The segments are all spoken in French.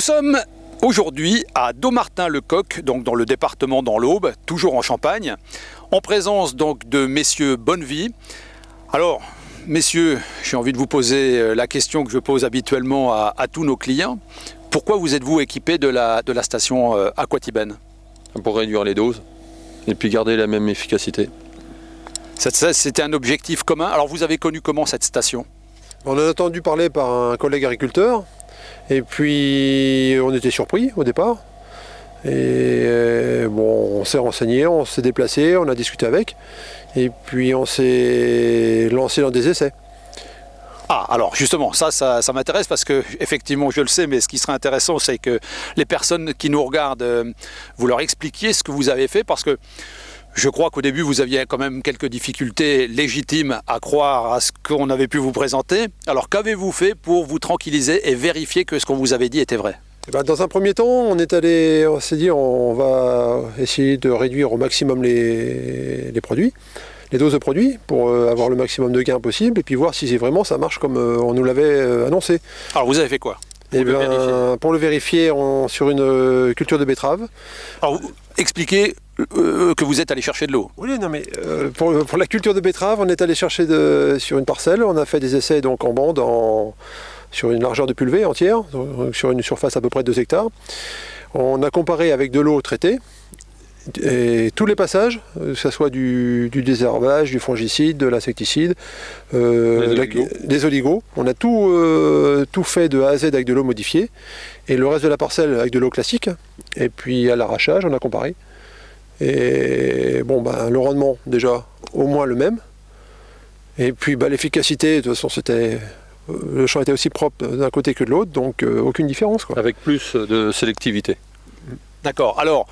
sommes aujourd'hui à Dommartin-le-Coq, donc dans le département dans l'Aube, toujours en Champagne, en présence donc de messieurs Bonnevie. Alors, messieurs, j'ai envie de vous poser la question que je pose habituellement à tous nos clients. Pourquoi vous êtes-vous équipé de la station Aquatibène? Pour réduire les doses et puis garder la même efficacité. C'était un objectif commun. Alors vous avez connu comment cette station? On en a entendu parler par un collègue agriculteur et puis on était surpris au départ. Et bon, on s'est renseigné, on s'est déplacé, on a discuté avec et puis on s'est lancé dans des essais. Ah, alors justement, ça m'intéresse parce que, effectivement, je le sais, mais ce qui serait intéressant, c'est que les personnes qui nous regardent, vous leur expliquiez ce que vous avez fait, parce que je crois qu'au début, vous aviez quand même quelques difficultés légitimes à croire à ce qu'on avait pu vous présenter. Alors, qu'avez-vous fait pour vous tranquilliser et vérifier que ce qu'on vous avait dit était vrai? Dans un premier temps, on s'est dit on va essayer de réduire au maximum les produits. Les doses de produits pour avoir le maximum de gains possible et puis voir si vraiment ça marche comme on nous l'avait annoncé. Alors vous avez fait quoi pour le vérifier sur une culture de betterave. Alors expliquez que vous êtes allé chercher de l'eau. Oui, non mais pour la culture de betterave, on est allé chercher sur une parcelle, on a fait des essais donc en bande sur une largeur de pulvée entière, donc sur une surface à peu près de 2 hectares. On a comparé avec de l'eau traitée. Et tous les passages, que ce soit du désherbage, du fongicide, de l'insecticide, des oligos, on a tout fait de A à Z avec de l'eau modifiée et le reste de la parcelle avec de l'eau classique. Et puis à l'arrachage, on a comparé. Et bon, le rendement déjà au moins le même. Et puis l'efficacité, de toute façon, le champ était aussi propre d'un côté que de l'autre, donc aucune différence, quoi. Avec plus de sélectivité. D'accord. Alors,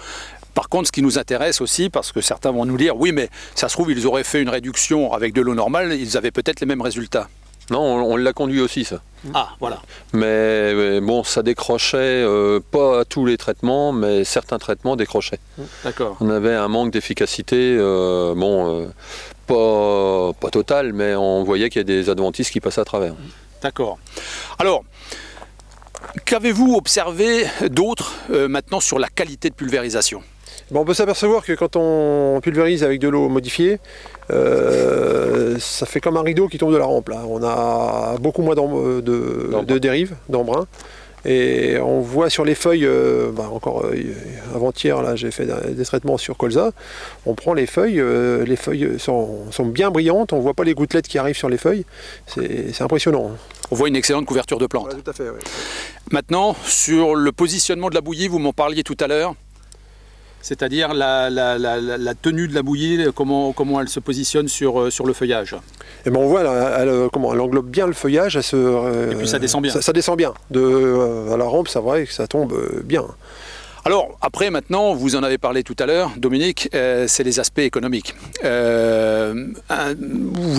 par contre, ce qui nous intéresse aussi, parce que certains vont nous dire, oui, mais ça se trouve, ils auraient fait une réduction avec de l'eau normale, ils avaient peut-être les mêmes résultats. Non, on l'a conduit aussi, ça. Ah, voilà. Mais bon, ça décrochait, pas à tous les traitements, mais certains traitements décrochaient. D'accord. On avait un manque d'efficacité, pas total, mais on voyait qu'il y a des adventistes qui passaient à travers. D'accord. Alors, qu'avez-vous observé d'autre maintenant sur la qualité de pulvérisation? On peut s'apercevoir que quand on pulvérise avec de l'eau modifiée, ça fait comme un rideau qui tombe de la rampe. Là. On a beaucoup moins de dérives, d'embrun. Et on voit sur les feuilles, avant-hier, là, j'ai fait des traitements sur colza. On prend les feuilles sont bien brillantes, on ne voit pas les gouttelettes qui arrivent sur les feuilles. C'est impressionnant. On voit une excellente couverture de plantes. Ouais, tout à fait, ouais. Maintenant, sur le positionnement de la bouillie, vous m'en parliez tout à l'heure. C'est-à-dire la tenue de la bouillie, comment elle se positionne sur le feuillage. Et on voit, elle englobe bien le feuillage. Et puis ça descend bien. Ça descend bien. À la rampe, c'est vrai que ça tombe bien. Alors, après, maintenant, vous en avez parlé tout à l'heure, Dominique, c'est les aspects économiques. Vous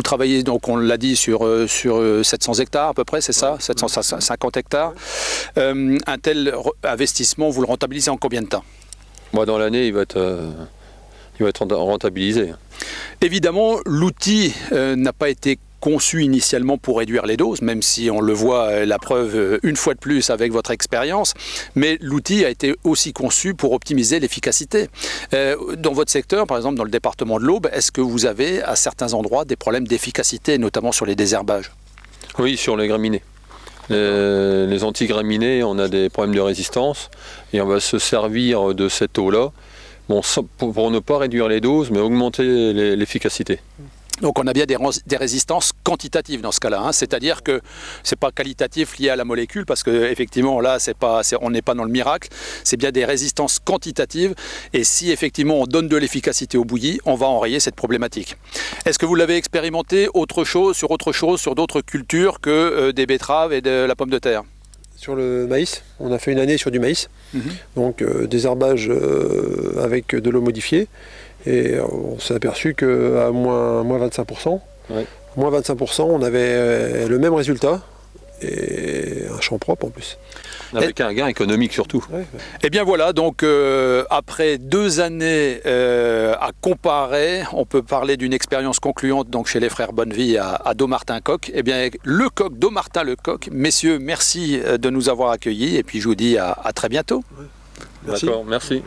travaillez, donc on l'a dit, sur 700 hectares à peu près, c'est ça, 750 hectares. Un tel investissement, vous le rentabilisez en combien de temps? Dans l'année, il va être rentabilisé. Évidemment, l'outil n'a pas été conçu initialement pour réduire les doses, même si on le voit, la preuve une fois de plus avec votre expérience, mais l'outil a été aussi conçu pour optimiser l'efficacité. Dans votre secteur, par exemple dans le département de l'Aube, est-ce que vous avez à certains endroits des problèmes d'efficacité, notamment sur les désherbages? Oui, sur les graminées. Les antigraminées, on a des problèmes de résistance et on va se servir de cette eau-là pour ne pas réduire les doses, mais augmenter l'efficacité. Donc on a bien des résistances quantitatives dans ce cas-là, hein. C'est-à-dire que c'est pas qualitatif lié à la molécule, parce qu'effectivement là on n'est pas dans le miracle, c'est bien des résistances quantitatives, et si effectivement on donne de l'efficacité au bouilli, on va enrayer cette problématique. Est-ce que vous l'avez expérimenté sur d'autres cultures que des betteraves et de la pomme de terre? Sur le maïs, on a fait une année sur du maïs, donc désherbage avec de l'eau modifiée. Et on s'est aperçu qu'à moins 25%, moins 25%, on avait le même résultat et un champ propre en plus. Avec un gain économique surtout. Ouais. Et bien voilà, donc après 2 années à comparer, on peut parler d'une expérience concluante donc chez les frères Bonnevie à Dommartin-Coq. Et bien le coq, Dommartin-le-Coq, messieurs, merci de nous avoir accueillis et puis je vous dis à très bientôt. Merci. D'accord, merci.